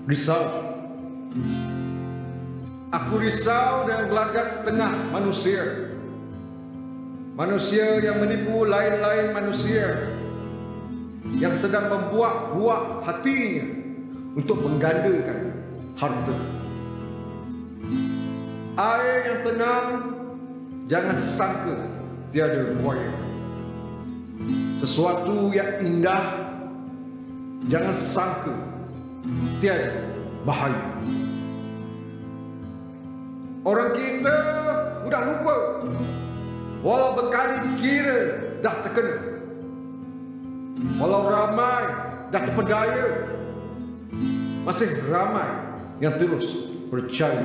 Risau. Aku risau dengan gelagat setengah manusia. Manusia yang menipu lain-lain manusia, yang sedang membuak-buak hatinya untuk menggandakan harta. Air yang tenang, jangan sangka tiada buaya. Sesuatu yang indah, jangan sangka tiada bahaya. Orang kita mudah lupa, walau berkali kira dah terkena, walau ramai dah terpedaya, masih ramai yang terus percaya.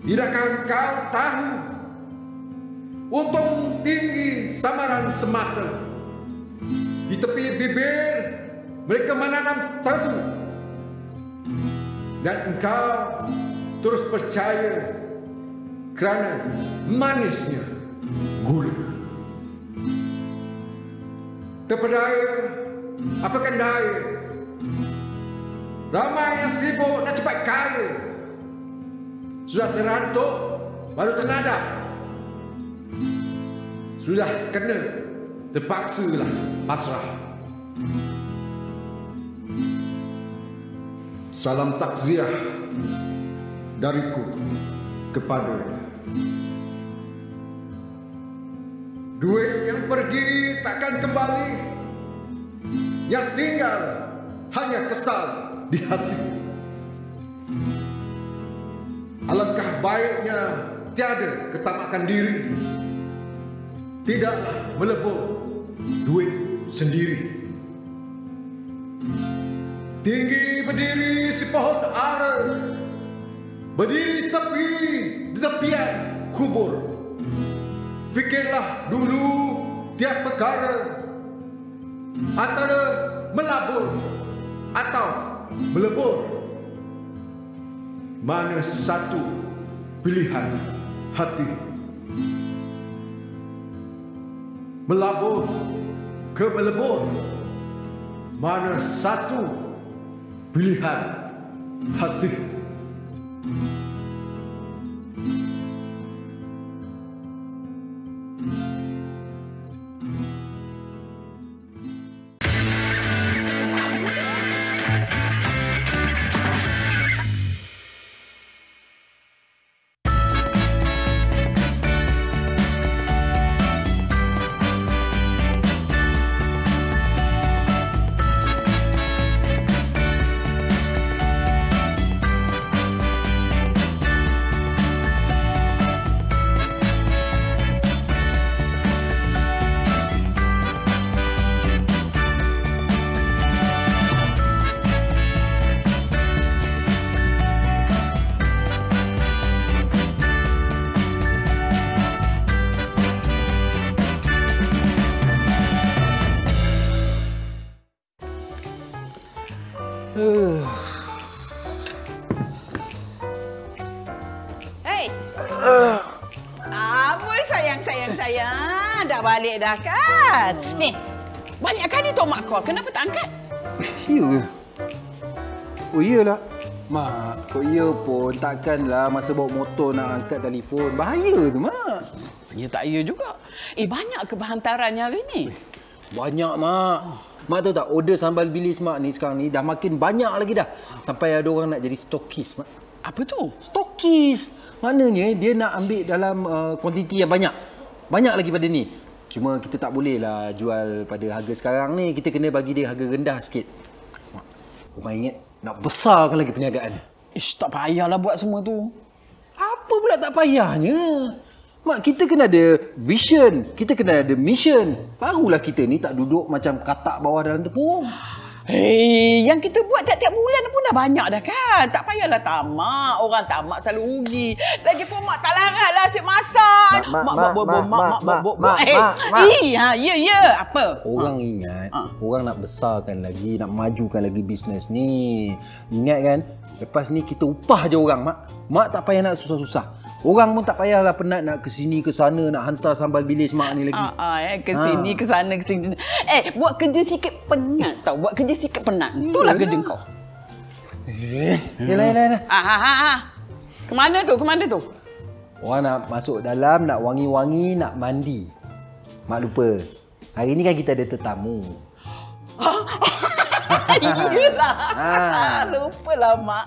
Tidakkah kau tahu, untung tinggi samaran semata, di tepi bibir mereka menanam tebu, dan engkau terus percaya kerana manisnya gula. Terpedaya apakan daya, ramai yang sibuk nak cepat kaya, sudah terantuk baru tenadah, sudah kena terpaksalah pasrah. Salam takziah dariku kepadanya. Duit yang pergi takkan kembali, yang tinggal hanya kesal di hati. Alangkah baiknya tiada ketamakan diri, tidaklah melebur duit sendiri. Tinggi berdiri si pohon ara, berdiri sepi di tepian kubur. Fikirlah dulu tiap perkara, antara melabur atau melebur, mana satu pilihan hati? Melabur ke melebur, mana satu pilihan hati? Hei, apa sayang, dah balik dah kan? Ni, banyak kali tu mak call, kenapa tak angkat? Ya ke? Oh iyalah. Mak, kok iya pun takkanlah masa bawa motor nak angkat telefon. Bahaya tu, Mak. Ya tak ya juga. Banyak ke berhantarannya hari ni? Banyak, Mak. Mak tahu tak, order sambal bilis Mak ni sekarang ni dah makin banyak lagi dah. Sampai ada orang nak jadi stokis, Mak. Apa tu? Stokis. Maknanya dia nak ambil dalam kuantiti yang banyak. Banyak lagi pada ni. Cuma kita tak bolehlah jual pada harga sekarang ni. Kita kena bagi dia harga rendah sikit. Mak, orang ingat nak besarkan lagi perniagaan. Ish, tak payahlah buat semua tu. Apa pula tak payahnya? Mak, kita kena ada vision. Kita kena ada mission. Barulah kita ni tak duduk macam katak bawah dalam tepung. Hei, yang kita buat tiap-tiap bulan pun dah banyak dah kan. Tak payahlah tamak. Orang tamak selalu rugi. Lagipun mak tak laratlah asyik masak. Mak. Ya. Apa? Orang ingat, orang nak besarkan lagi, nak majukan lagi bisnes ni. Ingat kan, lepas ni kita upah je orang, Mak. Mak tak payah nak susah-susah. Orang pun tak payahlah penat nak ke sini ke sana nak hantar sambal bilis mak ni lagi. Ke sini ke sana ke sini. Buat kerja sikit penat tau. Buat kerja sikit penat. Itulah kerja kau. Yalah. Kemana tu? Orang nak masuk dalam, nak wangi-wangi, nak mandi. Mak lupa. Hari ni kan kita ada tetamu. Iyalah. Lupalah mak.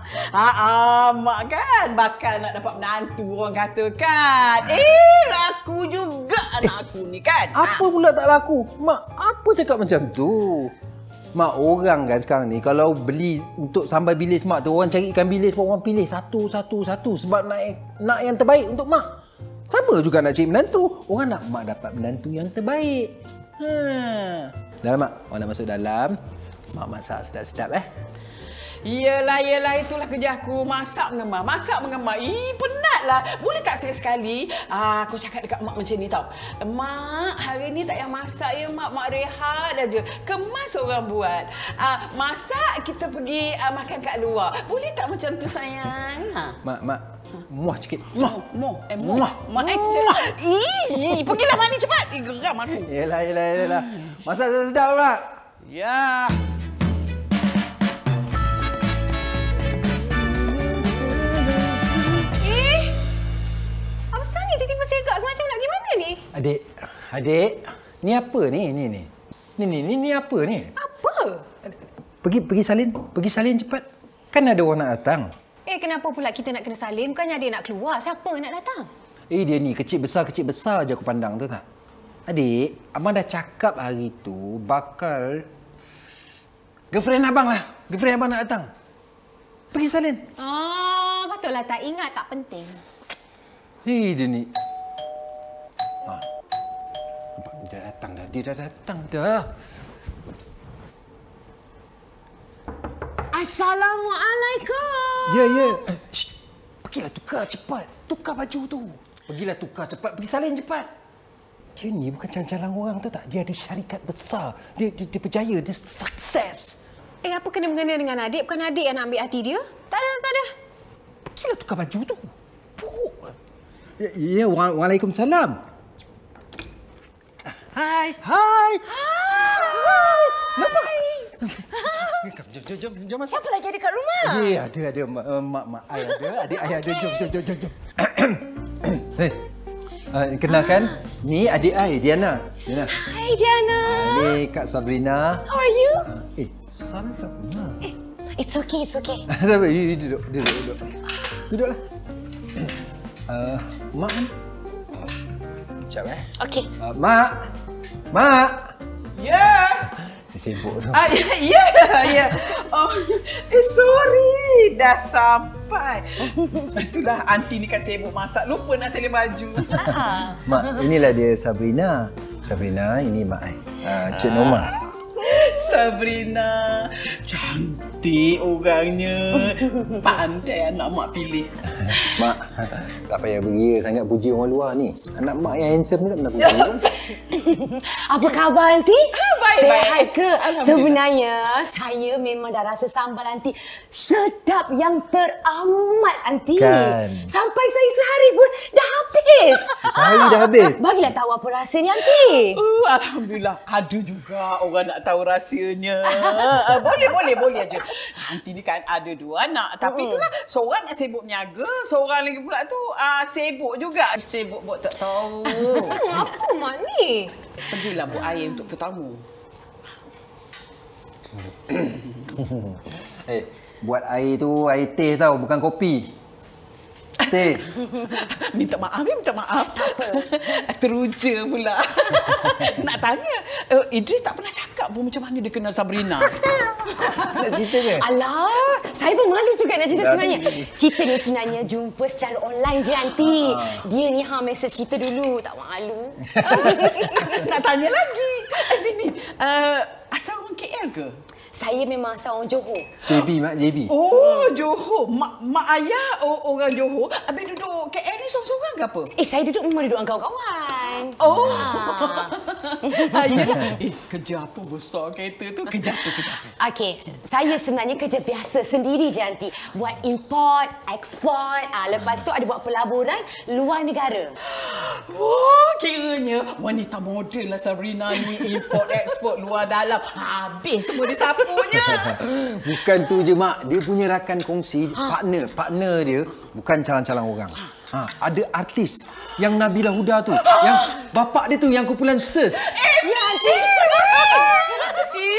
Mak kan bakal nak dapat menantu orang kata kan. Laku juga anak aku ni kan. Apa pula tak laku? Mak, apa cakap macam tu? Mak, orang kan sekarang ni kalau beli untuk sambal bilis mak tu, orang cari ikan bilis pun orang pilih satu sebab nak yang terbaik untuk mak. Sama juga nak cari menantu. Orang nak mak dapat menantu yang terbaik. Dah mak, orang nak masuk dalam. Mak masak sedap-sedap Yelah, itulah kerja aku. Masak mengemak. Penatlah. Boleh tak sekali-sekali aku cakap dekat mak macam ni tau. Mak, hari ni tak payah masak ya mak. Mak rehat aja. Kemas orang buat. Masak kita pergi makan kat luar. Boleh tak macam tu sayang? Mak. Muah sikit. Muah. Pergilah mandi cepat. Geram aku. Yelah. Masak sedap mak. Ya. Asal ni tiba-tiba segak semacam nak pergi mana ni? Adik. Ni apa ni? Ni apa ni? Apa? Pergi salin cepat. Kan ada orang nak datang. Kenapa pula kita nak kena salin? Bukannya dia nak keluar. Siapa yang nak datang? Dia ni kecil besar je aku pandang tu tak? Adik, abang dah cakap hari tu bakal girlfriend abang lah. Girlfriend abang nak datang. Pergi salin. Patutlah tak ingat, tak penting. Dia ni. Nampak dia dah datang dah. Assalamualaikum. Ya. Pergilah tukar cepat. Tukar baju tu. Pergilah tukar cepat. Pergi salin cepat. Dia ni bukan calang-calang orang tu tak. Dia ada syarikat besar. Dia berjaya. Dia sukses. Apa kena-mengena dengan adik? Bukan adik yang nak ambil hati dia? Tak ada. Pergilah tukar baju tu. Ya, waalaikumsalam. Hai. Nampak? Jom masuk. Siapa lagi ada kat rumah? Ada. Mak ai ada. Adik ai ada. Jom. Kenalkan, ni adik ai, Diana. Hai, Diana. Ni Kak Sabrina. How are you? Sabrina. It's okay. Duduklah. Mak kan? Sekejap Okey. Mak. Ya. Dia sibuk tu. Ya. Sorry. Dah sampai. Itulah aunty ni kan sibuk masak. Lupa nak salin baju. Mak, inilah dia Sabrina. Sabrina, ini Mak ai. Cik Norma. Sabrina. Cantik orangnya. Pandai anak mak pilih. Mak, tak payah beria sangat puji orang luar ni. Anak mak yang handsome ni tak pernah puji. Apa khabar, Aunty? Baik. Sehat ke? Sebenarnya, saya memang dah rasa sambal Aunty sedap yang teramat, Aunty. Kan? Sampai saya sehari pun dah habis. Sehari dah habis? Bagilah tahu apa rahsianya, Aunty. Alhamdulillah. Ada juga orang nak tahu rahsianya. Boleh aja. Aunty ni kan ada 2 anak. Tapi itulah, seorang nak sibuk berniaga, seorang lagi pula tu sibuk juga. Sibuk buat tak tahu. Apa mak ni? Pergilah buat air untuk tetamu. Buat air tu air teh tau, bukan kopi. Teh. Minta maaf. Teruja pula. Nak tanya, Idris tak pernah cakap pun macam mana dia kenal Sabrina. Nak cerita ke? Alah, saya pun malu juga nak cerita sebenarnya. Kita ni sebenarnya jumpa secara online je, Aunty. Dia ni message kita dulu, tak malu. Nak tanya lagi. Ni, asal orang KL ke? Saya memang asal orang Johor. JB, Mak, JB. Oh, Johor. Mak ayah orang Johor. Habis duduk KL ni seorang-seorang ke apa? Saya memang duduk dengan kawan-kawan. kan? Oh. Ya. Kerja apa besar kereta tu? Kerja apa? Okey, saya sebenarnya kerja biasa sendiri je Aunty. Buat import, ekspor. Lepas tu ada buat pelaburan luar negara. Wah, kiranya wanita model lah Sabrina ni. Import, ekspor, luar dalam. Habis semua dia sapunya. Bukan tu je, Mak. Dia punya rakan kongsi, partner dia bukan calang-calang orang. Ada artis yang Nabila Huda tu. Yang bapak dia tu yang kumpulan SES. Ya, Aunty.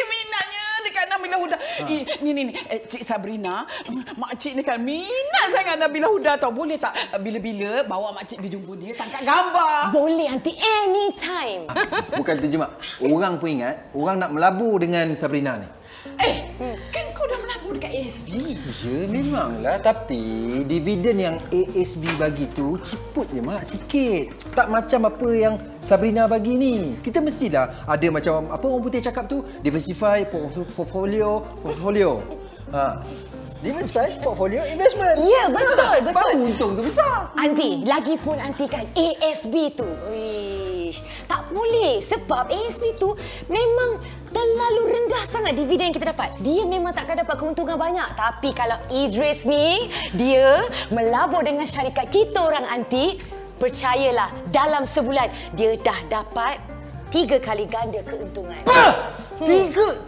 Minatnya dekat Nabila Huda. Ni. Cik Sabrina, makcik ni kan minat sangat Nabila Huda tau. Boleh tak bila-bila bawa makcik pergi jumpa dia, tangkap gambar? Boleh, Aunty. Anytime. Bukan tu je, Mak. Orang pun ingat, orang nak melabur dengan Sabrina ni. Kan kau dah melabur dekat ASB. Ya, memanglah. Tapi dividen yang ASB bagi tu ciput je, Mak. Sikit. Tak macam apa yang Sabrina bagi ni. Kita mestilah ada macam apa orang putih cakap tu, diversify portfolio. Diversify portfolio investment. Ya, betul. Baru untung tu besar. Aunty, lagipun Aunty kan ASB tu. Tak boleh sebab ASB tu memang terlalu rendah sangat dividen yang kita dapat. Dia memang takkan dapat keuntungan banyak. Tapi kalau Idris ni, dia melabur dengan syarikat kita orang Aunty, percayalah dalam sebulan dia dah dapat 3 kali ganda keuntungan.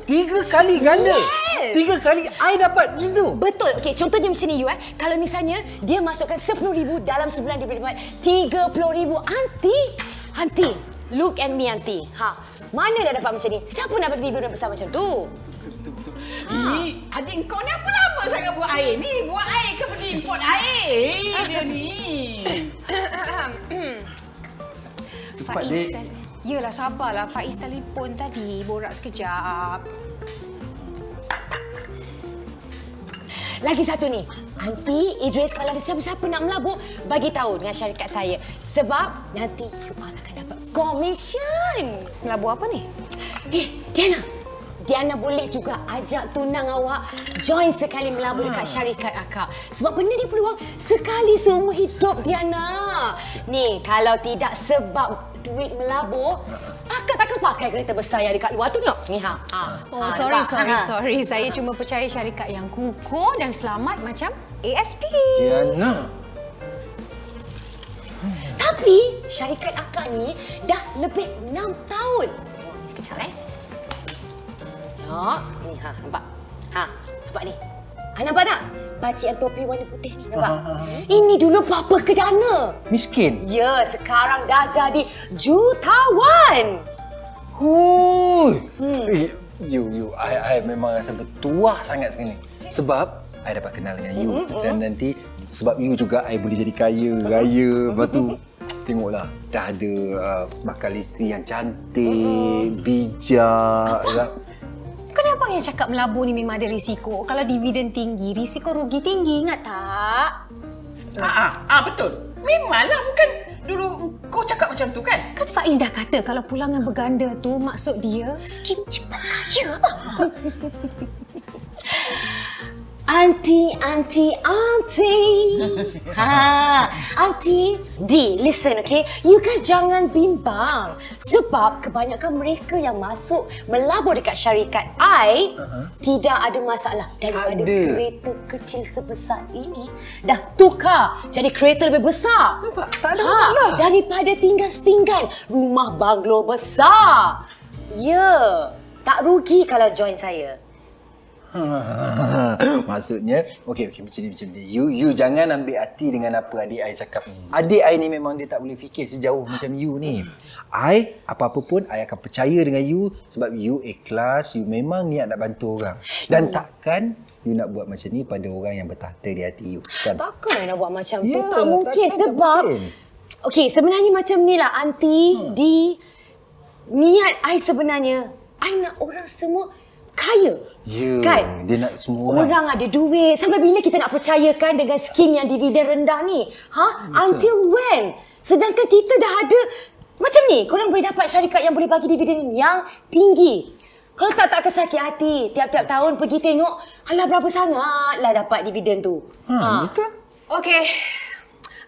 Tiga kali ganda? Yes. 3 kali I dapat macam tu? Betul. Okey, contohnya macam ni you Kalau misalnya dia masukkan 10,000 dalam sebulan dia boleh dapat 30,000. Aunty, look at me Aunty. Mana dah dapat macam ni? Siapa nak bagi dividen besar macam tu? Betul. Adik kau ni apa lama sangat buat air ni? Buat air ke pergi import air? Dia ni. Faiz, yelah sabarlah. Faiz telefon tadi, borak sekejap. Lagi satu ni. Aunty, Idris kalau ada siapa-siapa nak melabur, bagi tahu dengan syarikat saya. Sebab nanti you all akan dapat komisen. Melabur apa ni? Diana boleh juga ajak tunang awak join sekali melabur dekat syarikat akak. Sebab benda ni peluang sekali seumur hidup Diana. Ni, kalau tidak sebab duit melabur, akak takkan pakai kereta besar yang dekat luar tu tengok. Ni Sorry. Saya cuma percaya syarikat yang kukuh dan selamat macam ASP. Diana. Tapi syarikat akak ni dah lebih 6 tahun. Kejap Ni nampak? Nampak ni? Nampak tak? Pakcik yang topi warna putih ni, nampak? Ini dulu bapa kedana. Miskin? Ya, sekarang dah jadi jutawan. I memang rasa bertuah sangat sekarang ni. Sebab I dapat kenal dengan you. Dan nanti sebab you juga I boleh jadi kaya, raya. Lepas tu tengoklah, dah ada bakal isteri yang cantik, bijak. Kenapa yang cakap melabur ni memang ada risiko? Kalau dividen tinggi, risiko rugi tinggi, ingat tak? Betul. Memanglah, bukan dulu kau cakap macam tu kan? Kan Faiz dah kata kalau pulangan berganda tu maksud dia skim cepat kaya. Aunty. Aunty, listen, okay? You guys jangan bimbang. Sebab kebanyakan mereka yang masuk melabur dekat syarikat I, tidak ada masalah. Daripada kereta kecil sebesar ini, dah tukar jadi kereta lebih besar. Nampak? Tak ada masalah. Daripada tinggal setinggan rumah banglo besar. Ya, tak rugi kalau join saya. Maksudnya, okey macam ni. You jangan ambil hati dengan apa adik I cakap ni. Adik I ni memang dia tak boleh fikir sejauh macam you ni. I apa-apa pun I akan percaya dengan you sebab you ikhlas, you memang niat nak bantu orang. Dan takkan you nak buat macam ni pada orang yang bertahta di hati you. Kan? Takkan nak buat macam tu. Tak mungkin sebab okey, sebenarnya macam ni lah Aunty, di niat I sebenarnya I nak orang semua kaya. Ya, kan? Dia nak semua orang ada duit. Sampai bila kita nak percayakan dengan skim yang dividen rendah ni? Until when? Sedangkan kita dah ada macam ni. Korang boleh dapat syarikat yang boleh bagi dividen yang tinggi. Kalau tak kesakit hati. Tiap-tiap tahun pergi tengok, alah berapa sangat lah dapat dividen tu. Betul. Okey.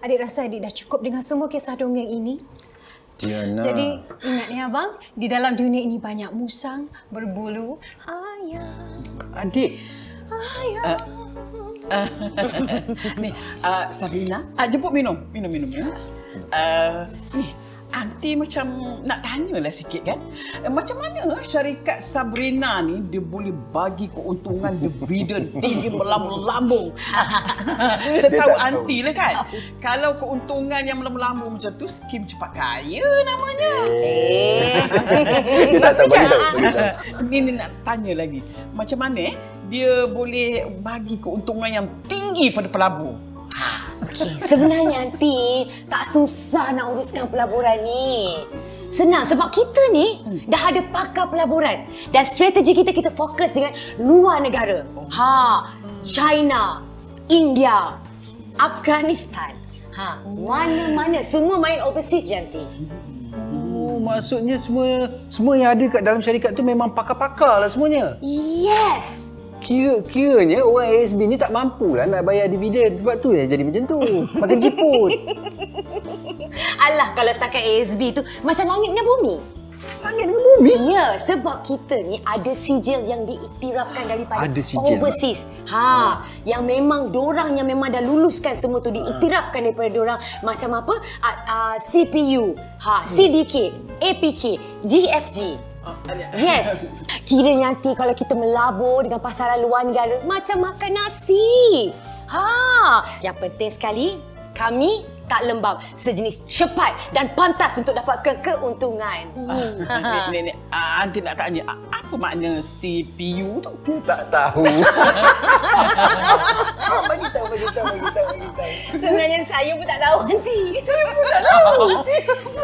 Adik rasa adik dah cukup dengan semua kisah dongeng ini. Diana. Jadi ingat ya abang, di dalam dunia ini banyak musang berbulu ayam. Adik. Ayam. Ni, Sabrina, jemput minum ya. Ni, Aunty macam nak tanyalah sikit kan. Macam mana syarikat Sabrina ni dia boleh bagi keuntungan dividen tinggi melambung-lambung. Setahu Aunty lah kan. Kalau keuntungan yang melambung-lambung macam tu, skim cepat kaya namanya. Dia tak tahu, bagi tahu. Ni nak tanya lagi. Macam mana dia boleh bagi keuntungan yang tinggi pada pelabur? Okey, sebenarnya Aunty tak susah nak uruskan pelaburan ni. Senang sebab kita ni dah ada pakar pelaburan dan strategi kita fokus dengan luar negara. China, India, Afghanistan. Mana-mana semua main overseas je Aunty. Oh, maksudnya semua yang ada kat dalam syarikat tu memang pakar-pakar lah semuanya. Yes. Kiranya orang ASB ni tak mampulah nak bayar dividen. Sebab tu dia jadi macam tu. Makan jiput. Alah, kalau setakat ASB tu macam langit dengan bumi. Langit dengan bumi? Ya, sebab kita ni ada sijil yang diiktirafkan daripada Ada sijil, overseas. Yang memang dorang yang memang dah luluskan semua tu diiktirafkan daripada dorang. Macam apa? CPU, CDK, APK, GFG. Yes. Kiranya nanti kalau kita melabur dengan pasaran luar negara macam makan nasi. Yang penting sekali kami tak lembab, sejenis cepat dan pantas untuk dapatkan keuntungan. Ni, Aunty nak tanya, apa makna CPU tu? Tak tahu. Bagi tahu. Sebenarnya saya pun tak tahu Aunty. Saya pun tak tahu.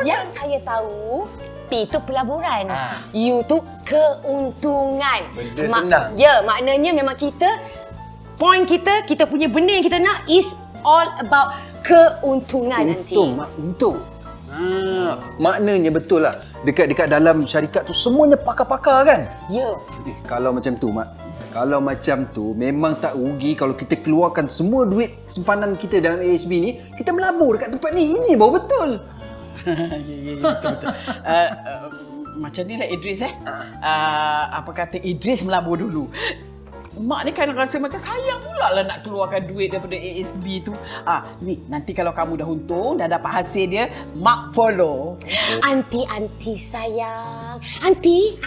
Yang saya tahu, P itu pelaburan. U tu keuntungan. Benda senang. Ya, maknanya memang point kita punya benda yang kita nak is all about keuntungan nanti. Untung. Maknanya betul lah. Dekat dalam syarikat tu semuanya pakar-pakar kan? Ya. Kalau macam tu, Mak. Kalau macam tu, memang tak rugi kalau kita keluarkan semua duit simpanan kita dalam ASB ni, kita melabur dekat tempat ni. Ini baru betul. Ya, betul. Macam ni lah Idris apa kata Idris melabur dulu. Mak ni kan rasa macam sayang pula lah nak keluarkan duit daripada ASB tu. Ni nanti kalau kamu dah untung, dah dapat hasil dia, Mak follow. Aunty sayang. Aunty,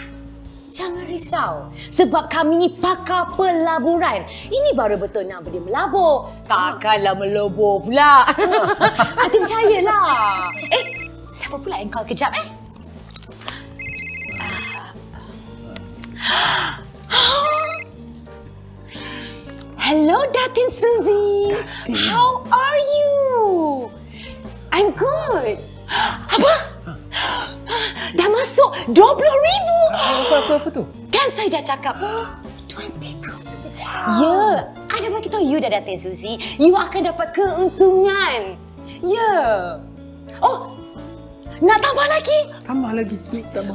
jangan risau. Sebab kami ni pakar pelaburan. Ini baru betul nak boleh melabur. Takkanlah melobor pula. Aunty percayalah. Siapa pula yang call kejap Hello, Datin Suzy. How are you? I'm good. Apa? Dah masuk 20,000. Apa tu? Kan saya dah cakap 20,000. Ya, ada bagi tahu you dah Datin Suzy. You akan dapat keuntungan. Ya. Oh, nak tambah lagi? Tambah lagi.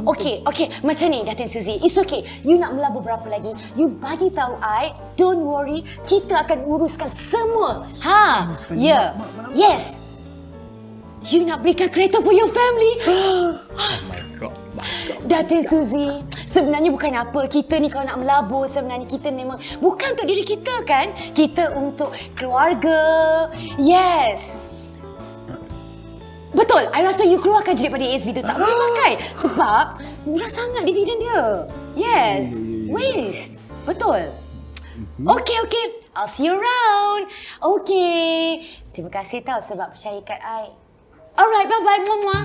Okey. Macam ni, Datin Suzy. It's okay. You nak melabur berapa lagi? You bagi tahu I. Don't worry. Kita akan uruskan semua. Ya. Yes. You nak belikan kereta for your family? Oh my God. Datin Suzy, sebenarnya bukan apa. Kita ni kalau nak melabur, sebenarnya kita memang bukan untuk diri kita kan? Kita untuk keluarga. Yes. Betul, I rasa you keluarkan duit pada ASB tu tak boleh pakai sebab murah sangat dividen dia. Yes, waste. Betul. Okay. I'll see you around. Okay. Terima kasih tau sebab percaya kat I. Alright, bye-bye, Mama.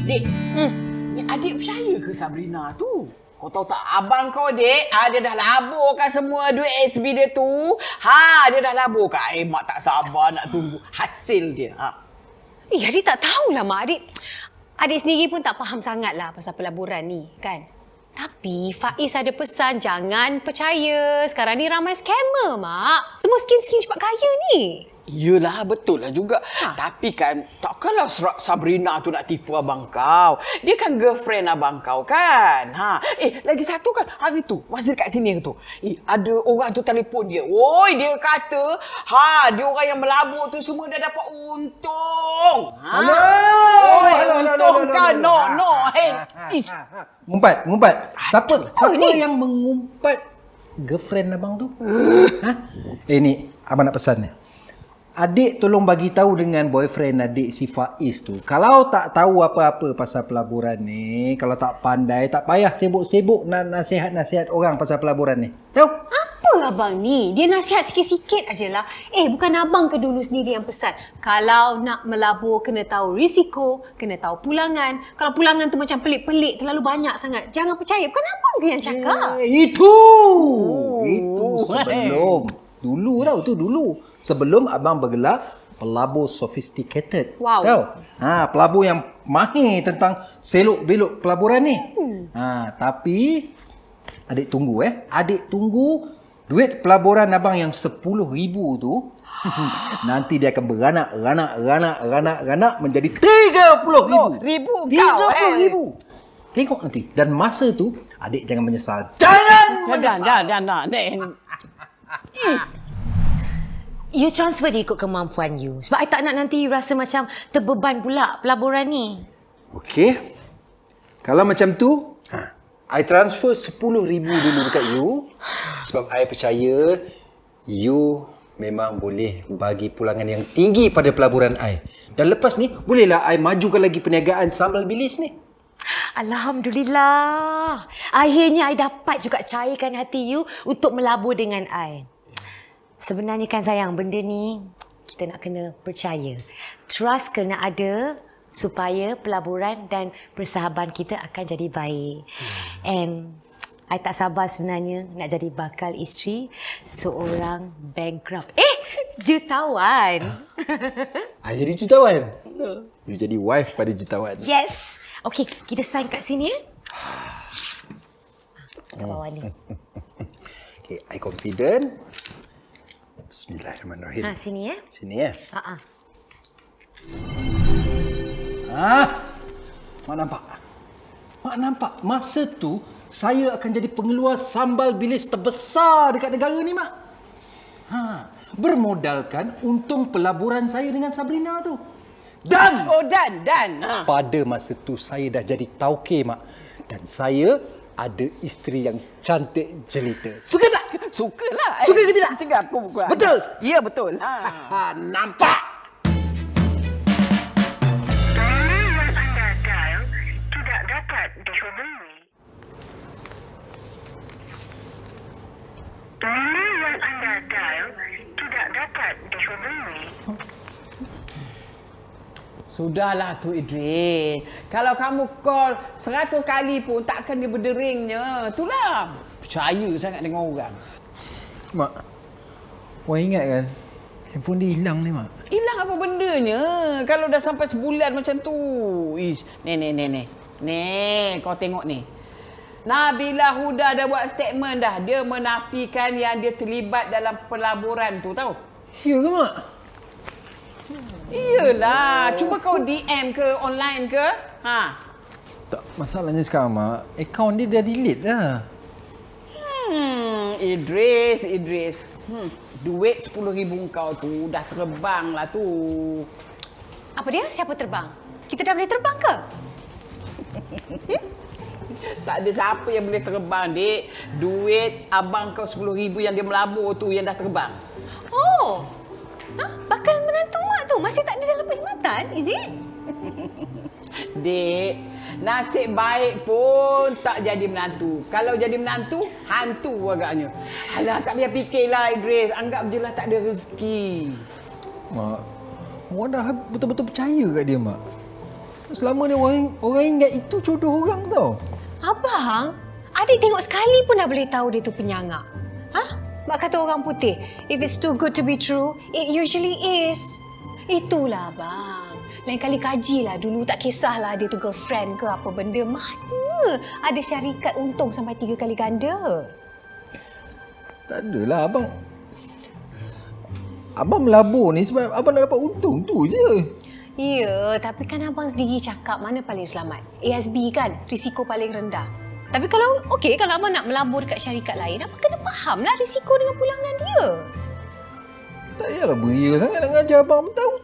Dek. Ni adik percaya ke Sabrina tu? Kau tahu tak abang kau, Dek? Dia dah laburkan semua duit ASB dia tu. Dia dah laburkan. Mak tak sabar nak tunggu hasil dia. Adik tak tahulah, Mak. Adik sendiri pun tak faham sangatlah pasal pelaburan ni, kan? Tapi Faiz ada pesan, jangan percaya. Sekarang ni ramai scammer, Mak. Semua skim-skim cepat kaya ni. Yelah, betul lah juga. Tapi kan, takkanlah Sabrina tu nak tipu abang kau. Dia kan girlfriend abang kau kan. Lagi satu kan, hari tu, masa dekat sini tu. Ada orang tu telefon dia. Oi, dia kata, dia orang yang melabur tu semua dah dapat untung. Untung kan? No. Ngumpat. Siapa yang mengumpat girlfriend abang tu? Ni, abang nak pesan ni. Adik tolong bagi tahu dengan boyfriend adik si Faiz tu. Kalau tak tahu apa-apa pasal pelaburan ni, kalau tak pandai, tak payah sibuk-sibuk nasihat-nasihat orang pasal pelaburan ni. Tahu? Apa abang ni? Dia nasihat sikit-sikit ajalah. Bukan abang ke dulu sendiri yang pesan. Kalau nak melabur, kena tahu risiko, kena tahu pulangan. Kalau pulangan tu macam pelik-pelik, terlalu banyak sangat, jangan percaya. Bukan abang ke yang cakap? Itu sebelum. Dulu. Sebelum abang bergelar pelabur sophisticated. Wow. Tahu? Pelabur yang mahir tentang selok-belok pelaburan ni. Tapi adik tunggu Adik tunggu duit pelaburan abang yang 10,000 tu. Nanti dia akan beranak menjadi 30,000. 30,000. Tengok nanti. Dan masa tu adik jangan menyesal. Jangan menyesal. You transfer dia ikut kemampuan you. Sebab I tak nak nanti you rasa macam terbeban pula pelaburan ni. Okey. Kalau macam tu, I transfer 10,000 dulu dekat you. Sebab I percaya you memang boleh bagi pulangan yang tinggi pada pelaburan I. Dan lepas ni, bolehlah I majukan lagi perniagaan sambal bilis ni. Alhamdulillah. Akhirnya I dapat juga cairkan hati you untuk melabur dengan I. Sebenarnya kan sayang, benda ni kita nak kena percaya. Trust kena ada supaya pelaburan dan persahaban kita akan jadi baik. And I tak sabar sebenarnya nak jadi bakal isteri seorang bankrupt. Jutawan. I jadi jutawan. You jadi wife pada jutawan. Yes. Okey, kita sign kat sini kat bawah ni. Okay, I confident. Bismillahirrahmanirrahim. Sini Sini ya. Mak nampak. Masa tu saya akan jadi pengeluar sambal bilis terbesar dekat negara ni, Mak. Bermodalkan untung pelaburan saya dengan Sabrina tu. Dan pada masa tu saya dah jadi tauke, Mak. Dan saya ada isteri yang cantik jelita. Suka tak? Sukalah. Suka ke tidak? Cakap aku bukan. Betul? Ya, betul. Nampak? Nombor yang anda dial tidak dapat dihubungi. Nombor yang anda dial tidak dapat dihubungi. Sudahlah tu Idris. Kalau kamu call 100 kali pun takkan dia berderingnya. Itulah. Percaya sangat dengan orang. Mak, Wah ingat kan? Handphone dia hilang ni, Mak. Hilang apa bendanya? Kalau dah sampai sebulan macam tu. Ish, ni, kau tengok ni. Nabila Huda dah buat statement dah. Dia menafikan yang dia terlibat dalam pelaburan tu, tahu? Ya ke, Mak? Iyalah. Cuba kau DM ke, online ke? Tak, masalahnya sekarang, Mak. Akaun dia dah delete dah. Idris. Duit 10,000 kau tu dah terbang lah tu. Apa dia? Siapa terbang? Kita dah boleh terbang ke? Tak ada siapa yang boleh terbang, Dik. Duit abang kau 10,000 yang dia melabur tu yang dah terbang. Oh. Bakal menantu mak tu masih tak ada dalam perkhidmatan, is it? Dik, nasib baik pun tak jadi menantu. Kalau jadi menantu, hantu agaknya. Alah, tak payah fikirlah Idris. Anggap je lah tak ada rezeki. Mak, awak dah betul-betul percaya kat dia, Mak. Selama ni orang ingat itu jodoh orang tau. Abang, adik tengok sekali pun dah boleh tahu dia tu penyangak. Mak kata orang putih, if it's too good to be true, it usually is. Itulah abang. Lain kali kajilah dulu, tak kisahlah dia tu girlfriend ke apa benda. Mana ada syarikat untung sampai 3 kali ganda? Tak adalah, abang. Abang melabur ni sebab abang nak dapat untung tu je. Ya, tapi kan abang sendiri cakap mana paling selamat. ASB kan, risiko paling rendah. Tapi kalau kalau abang nak melabur dekat syarikat lain, abang kena fahamlah risiko dengan pulangan dia. Tak payahlah beria sangat nak ngajar abang tahu.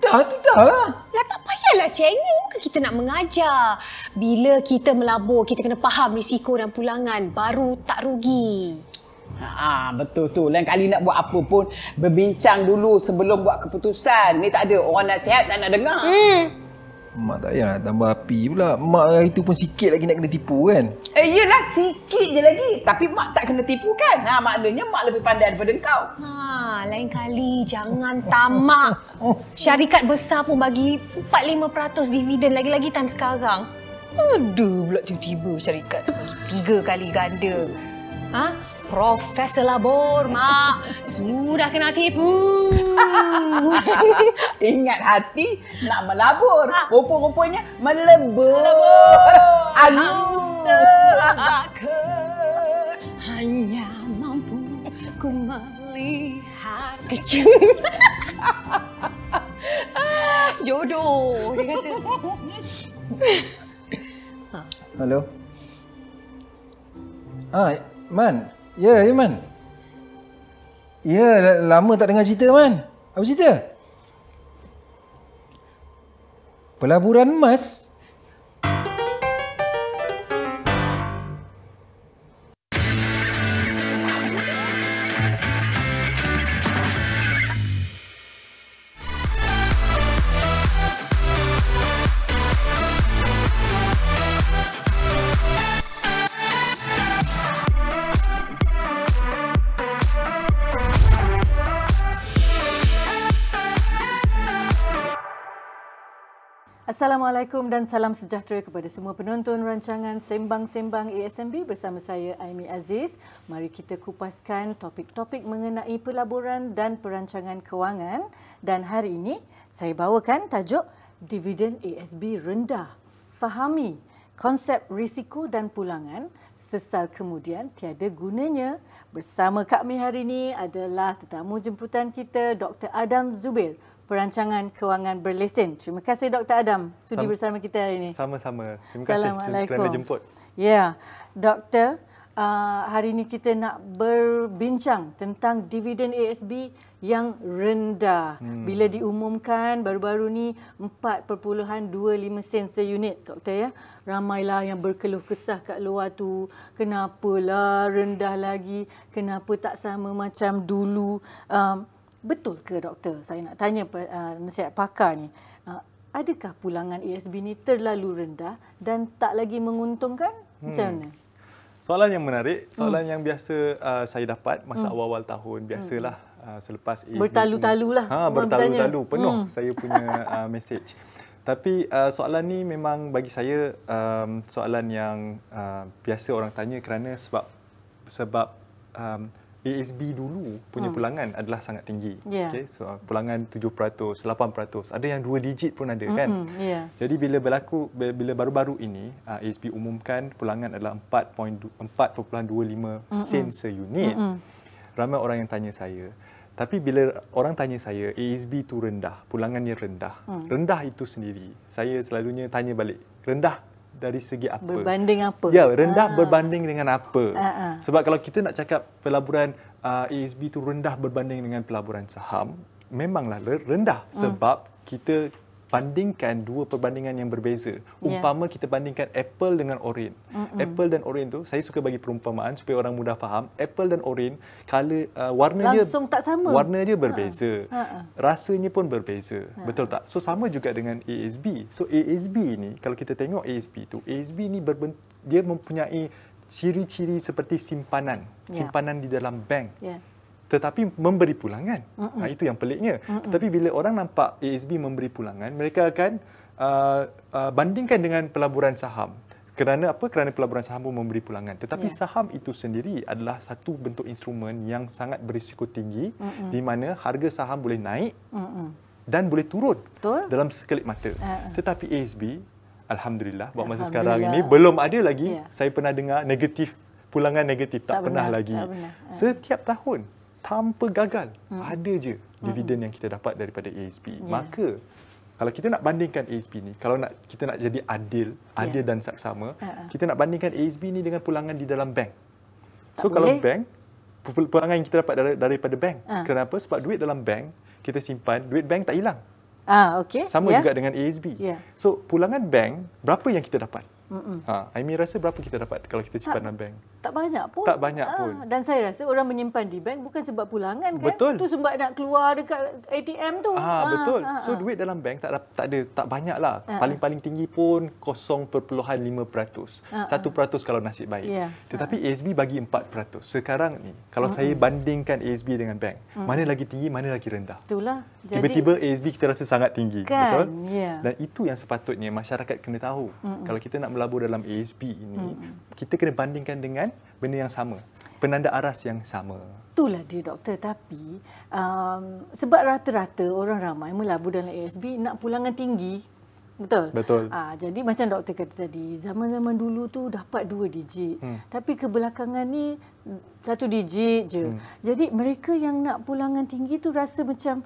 Dah lah. Lah tak payahlah cengeng, bukan kita nak mengajar. Bila kita melabur, kita kena faham risiko dan pulangan, baru tak rugi. Betul tu. Lain kali nak buat apa pun berbincang dulu sebelum buat keputusan. Ni tak ada orang nasihat tak nak dengar. Mak tak payah nak tambah api pula. Mak hari tu pun sikit lagi nak kena tipu kan. Yelah, sikit je lagi. Tapi mak tak kena tipu kan. Maknanya mak lebih pandai daripada engkau. Lain kali jangan tamak. Syarikat besar pun bagi 4-5% dividen lagi-lagi time sekarang. Aduh, pula tiba-tiba syarikat bagi 3 kali ganda. Profesor labor, Mak. Sudah kena tipu. Ingat hati nak melabur. Rupa-rupanya melebur. Hamster bakar hanya mampu ku melihat kecil. Jodoh, dia kata. Halo. Man. Ya, Man. Ya, lama tak dengar cerita, Man. Apa cerita? Pelaburan emas? Assalamualaikum dan salam sejahtera kepada semua penonton rancangan Sembang-Sembang ASMB bersama saya Aimi Aziz. Mari kita kupaskan topik-topik mengenai pelaburan dan perancangan kewangan. Dan hari ini saya bawakan tajuk Dividen ASB rendah. Fahami konsep risiko dan pulangan, sesal kemudian tiada gunanya. Bersama kami hari ini adalah tetamu jemputan kita Dr. Adam Zubir, Perancangan Kewangan Berlesen. Terima kasih Dr. Adam sudi bersama kita hari ini. Sama-sama. Terima kasih kerana jemput. Ya, Doktor, hari ini kita nak berbincang tentang dividen ASB yang rendah. Bila diumumkan baru-baru ni 4.25 sen seunit, Doktor ya. Ramailah yang berkeluh kesah kat luar tu. Kenapalah rendah lagi? Kenapa tak sama macam dulu? Betul ke doktor? Saya nak tanya nasihat pakar ni. Adakah pulangan ASB ni terlalu rendah dan tak lagi menguntungkan? Macam mana? Soalan yang menarik, soalan yang biasa saya dapat masa awal-awal tahun. Biasalah selepas ASB. Bertalu-talu lah. Bertalu-talu. Penuh saya punya message. Tapi soalan ni memang bagi saya soalan yang biasa orang tanya kerana sebab ASB dulu punya pulangan adalah sangat tinggi. Yeah. Okay, so pulangan 7%, 8%, ada yang 2 digit pun ada kan. Yeah. Jadi bila baru-baru ini ASB umumkan pulangan adalah 4.25 sen seunit. Ramai orang yang tanya saya. Tapi bila orang tanya saya ASB itu rendah, pulangannya rendah. Rendah itu sendiri. Saya selalunya tanya balik, rendah dari segi apa? Berbanding apa? Ya, rendah berbanding dengan apa? Sebab kalau kita nak cakap pelaburan ASB itu rendah berbanding dengan pelaburan saham, memanglah rendah sebab kita bandingkan dua perbandingan yang berbeza. Umpama kita bandingkan Apple dengan Orange. Apple dan Orange tu, saya suka bagi perumpamaan supaya orang mudah faham. Apple dan Orange, warna langsung tak sama. Warna dia berbeza. Rasanya pun berbeza. Betul tak? So sama juga dengan ASB. So ASB ni, kalau kita tengok ASB tu, ASB ni dia mempunyai ciri-ciri seperti simpanan. Simpanan di dalam bank. Tetapi memberi pulangan. Itu yang peliknya. Tetapi bila orang nampak ASB memberi pulangan, mereka akan bandingkan dengan pelaburan saham. Kerana apa? Kerana pelaburan saham pun memberi pulangan. Tetapi saham itu sendiri adalah satu bentuk instrumen yang sangat berisiko tinggi di mana harga saham boleh naik dan boleh turun dalam sekelip mata. Tetapi ASB, Alhamdulillah, buat masa sekarang ini belum ada lagi saya pernah dengar pulangan negatif. Tak pernah lagi. Setiap tahun tanpa gagal. Ada je dividen yang kita dapat daripada ASB. Maka kalau kita nak bandingkan ASB ni, kalau kita nak jadi adil dan saksama, kita nak bandingkan ASB ni dengan pulangan di dalam bank. So kalau bank, pulangan yang kita dapat daripada bank. Kenapa? Sebab duit dalam bank kita simpan, duit bank tak hilang. Okey. Sama juga dengan ASB. So pulangan bank, berapa yang kita dapat? Aimi rasa berapa kita dapat kalau kita simpan dalam bank? Tak banyak pun. Tak banyak pun. Dan saya rasa orang menyimpan di bank bukan sebab pulangan kan? Betul. Itu sebab nak keluar dekat ATM tu. Betul. So duit dalam bank tak banyak lah. Paling-paling tinggi pun 0.5%. 1% kalau nasib baik. Tetapi ASB bagi 4%. Sekarang ni kalau saya bandingkan ASB dengan bank, mana lagi tinggi, mana lagi rendah. Itulah. Tiba-tiba ASB kita rasa sangat tinggi. Kan? Betul? Dan itu yang sepatutnya masyarakat kena tahu. Kalau kita nak melabur dalam ASB ini, kita kena bandingkan dengan benda yang sama. Penanda aras yang sama. Itulah dia doktor. Tapi sebab rata-rata orang ramai melabur dalam ASB nak pulangan tinggi. Betul? Betul. Jadi macam doktor kata tadi, zaman-zaman dulu tu dapat 2 digit. Tapi kebelakangan ni 1 digit je. Jadi mereka yang nak pulangan tinggi tu rasa macam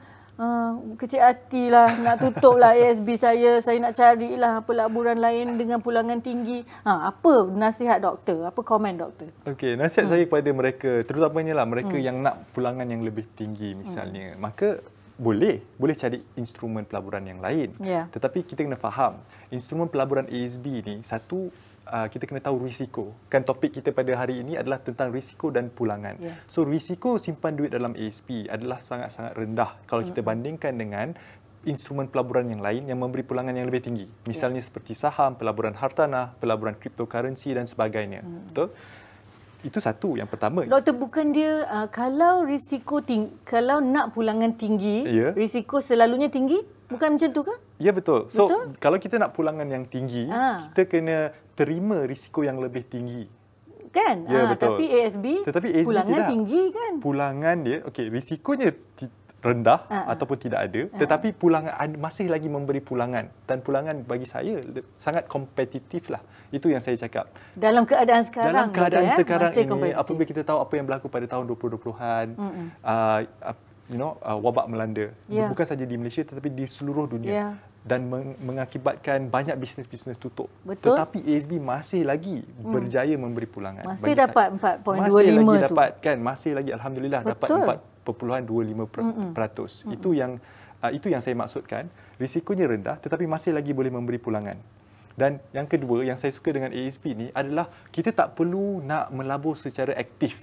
kecil hatilah, nak tutuplah ASB saya nak carilah pelaburan lain dengan pulangan tinggi. Apa nasihat doktor? Apa komen doktor? Okey, nasihat saya kepada mereka, terutamanya lah mereka yang nak pulangan yang lebih tinggi misalnya, maka boleh cari instrumen pelaburan yang lain. Tetapi kita kena faham, instrumen pelaburan ASB ni satu, kita kena tahu risiko. Kan topik kita pada hari ini adalah tentang risiko dan pulangan. So risiko simpan duit dalam ASB adalah sangat-sangat rendah kalau kita bandingkan dengan instrumen pelaburan yang lain yang memberi pulangan yang lebih tinggi. Misalnya seperti saham, pelaburan hartanah, pelaburan cryptocurrency dan sebagainya. Betul? Itu satu, yang pertama. Doktor, bukan dia kalau risiko tinggi, kalau nak pulangan tinggi, risiko selalunya tinggi? Bukan macam tu ke? Ya, betul. So, kalau kita nak pulangan yang tinggi, kita kena terima risiko yang lebih tinggi. Kan? Ya, betul. Tetapi ASB pulangan tidak tinggi kan? Pulangan dia, risikonya rendah ataupun tidak ada, tetapi pulangan masih lagi memberi pulangan. Dan pulangan bagi saya sangat kompetitif lah. Itu yang saya cakap. Dalam keadaan sekarang. Dalam keadaan sekarang ini, apabila kita tahu apa yang berlaku pada tahun 2020-an, wabak melanda. Bukan saja di Malaysia tetapi di seluruh dunia. Dan mengakibatkan banyak bisnes-bisnes tutup. Betul. Tetapi ASB masih lagi berjaya memberi pulangan. Masih dapat 4.25 tu. Masih lagi dapat kan? Masih lagi alhamdulillah dapat 4.25%. Itu yang saya maksudkan. Risikonya rendah tetapi masih lagi boleh memberi pulangan. Dan yang kedua yang saya suka dengan ASB ni adalah kita tak perlu nak melabur secara aktif.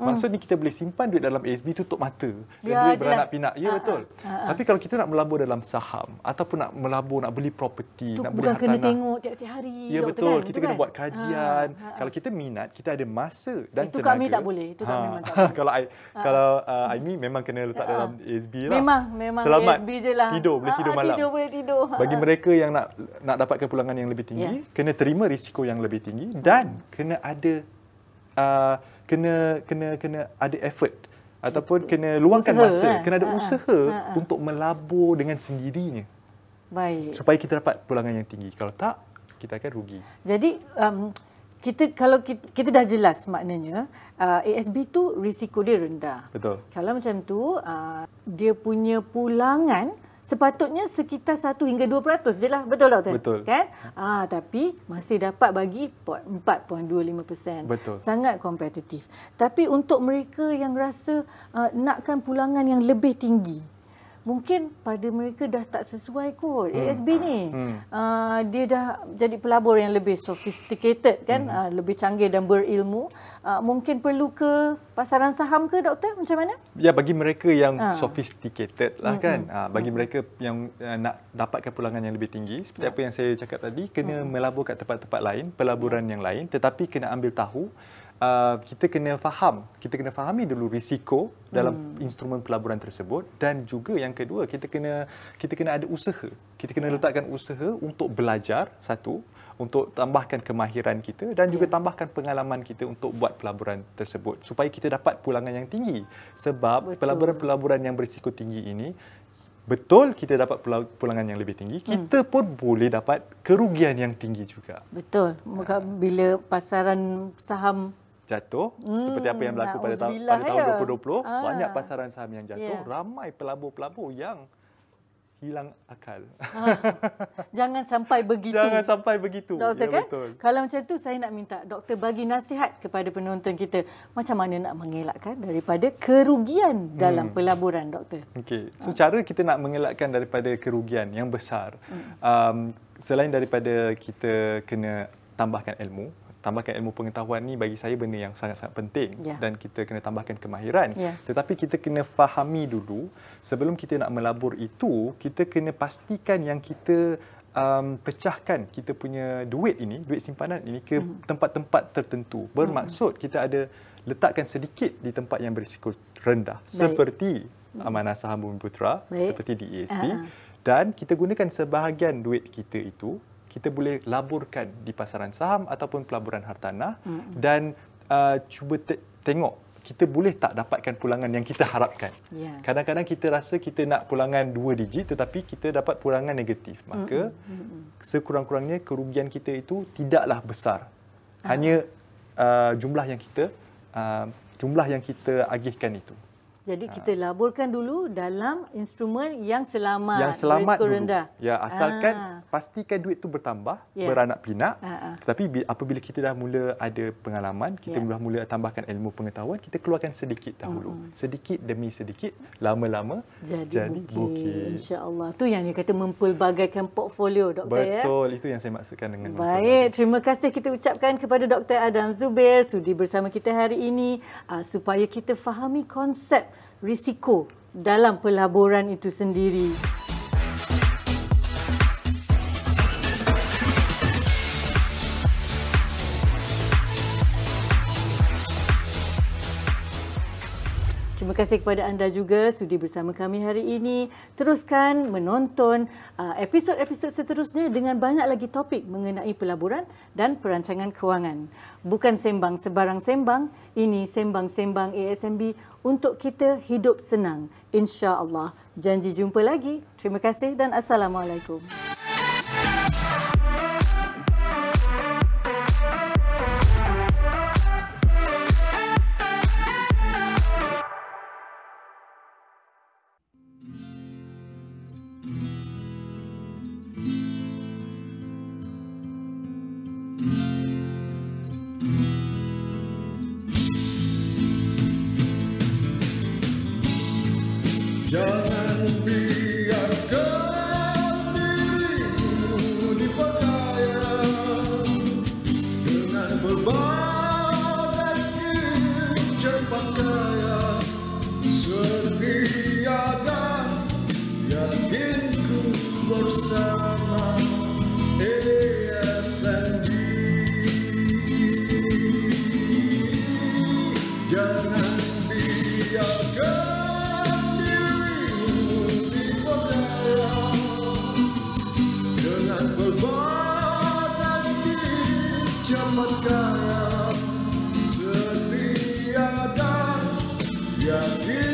Maksudnya kita boleh simpan duit dalam ASB tutup mata dan duit beranak pinak. Ya, betul. Tapi kalau kita nak melabur dalam saham ataupun nak melabur, nak beli properti, nak beli hartanah. Bukan kena tengok tiap-tiap hari. Ya, betul. Kita kena buat kajian. Kalau kita minat, kita ada masa dan itu tenaga. Kami tak boleh. Itu kami memang tak boleh. Kalau Aimi memang kena letak dalam ASB lah. Memang selamat ASB je lah. Boleh tidur malam. Boleh tidur. Bagi mereka yang nak dapatkan pulangan yang lebih tinggi, kena terima risiko yang lebih tinggi dan kena ada kena ada effort ataupun kena luangkan masa, kena ada usaha untuk melabur dengan sendirinya. Baik. Supaya kita dapat pulangan yang tinggi. Kalau tak, kita akan rugi. Jadi kalau kita dah jelas maknanya ASB tu risiko dia rendah. Betul. Kalau macam tu dia punya pulangan sepatutnya sekitar 1 hingga 2% je lah. Betul doktor? Betul. Kan? Tapi masih dapat bagi 4.25%. Betul. Sangat kompetitif. Tapi untuk mereka yang rasa nakkan pulangan yang lebih tinggi, mungkin pada mereka dah tak sesuai kot ASB ni. Dia dah jadi pelabur yang lebih sophisticated kan, lebih canggih dan berilmu. Mungkin perlu ke pasaran saham ke doktor? Macam mana? Ya, bagi mereka yang sophisticated lah kan. Bagi mereka yang nak dapatkan pulangan yang lebih tinggi, seperti apa yang saya cakap tadi, kena melabur kat tempat-tempat lain, pelaburan yang lain, tetapi kena ambil tahu kita kena fahami dulu risiko dalam instrumen pelaburan tersebut dan juga yang kedua kita kena ada usaha. Kita kena letakkan usaha untuk belajar satu, untuk tambahkan kemahiran kita dan juga tambahkan pengalaman kita untuk buat pelaburan tersebut supaya kita dapat pulangan yang tinggi. Sebab pelaburan-pelaburan yang berisiko tinggi ini betul kita dapat pulangan yang lebih tinggi, kita pun boleh dapat kerugian yang tinggi juga. Betul. Bila pasaran saham jatuh seperti apa yang berlaku pada tahun 2020, banyak pasaran saham yang jatuh, ramai pelabur-pelabur yang hilang akal. Jangan sampai begitu. Jangan sampai begitu. Doktor, ya, kan? Betul. Kalau macam tu saya nak minta doktor bagi nasihat kepada penonton kita macam mana nak mengelakkan daripada kerugian dalam pelaburan, doktor. Okey. So cara kita nak mengelakkan daripada kerugian yang besar, selain daripada kita kena tambahkan ilmu pengetahuan ni bagi saya benda yang sangat-sangat penting dan kita kena tambahkan kemahiran. Tetapi kita kena fahami dulu sebelum kita nak melabur itu, kita kena pastikan yang kita pecahkan kita punya duit simpanan ini ke tempat-tempat tertentu. Bermaksud kita ada letakkan sedikit di tempat yang berisiko rendah seperti Amanah Saham Bumiputera, seperti di ESB, dan kita gunakan sebahagian duit kita itu kita boleh laburkan di pasaran saham ataupun pelaburan hartanah dan cuba tengok kita boleh tak dapatkan pulangan yang kita harapkan. Kadang-kadang kita rasa kita nak pulangan 2 digit tetapi kita dapat pulangan negatif. Maka sekurang-kurangnya kerugian kita itu tidaklah besar. Hanya jumlah yang kita agihkan itu. Jadi kita laburkan dulu dalam instrumen yang selamat berisiko rendah. Ya, asalkan pastikan duit itu bertambah, beranak pinak. Tetapi apabila kita dah mula ada pengalaman, kita dah mula tambahkan ilmu pengetahuan, kita keluarkan sedikit dahulu. Sedikit demi sedikit, lama-lama jadi bukit. Insya-Allah. Tu yang dia kata mempelbagaikan portfolio, doktor. Betul, itu yang saya maksudkan dengan baik, terima kasih kita ucapkan kepada Dr. Adam Zubair sudi bersama kita hari ini supaya kita fahami konsep risiko dalam pelaburan itu sendiri. Terima kasih kepada anda juga sudi bersama kami hari ini. Teruskan menonton episod-episod seterusnya dengan banyak lagi topik mengenai pelaburan dan perancangan kewangan. Bukan sembang sebarang sembang, ini sembang-sembang ASMB untuk kita hidup senang. Insya-Allah. Janji jumpa lagi. Terima kasih dan Assalamualaikum. Jangan biarkan dirimu diperdaya dengan berbagai skill cepat kaya, setia dan yakin ku bersama ASMB. Jangan biarkan berbagai skill cepat kaya, setia dan yakin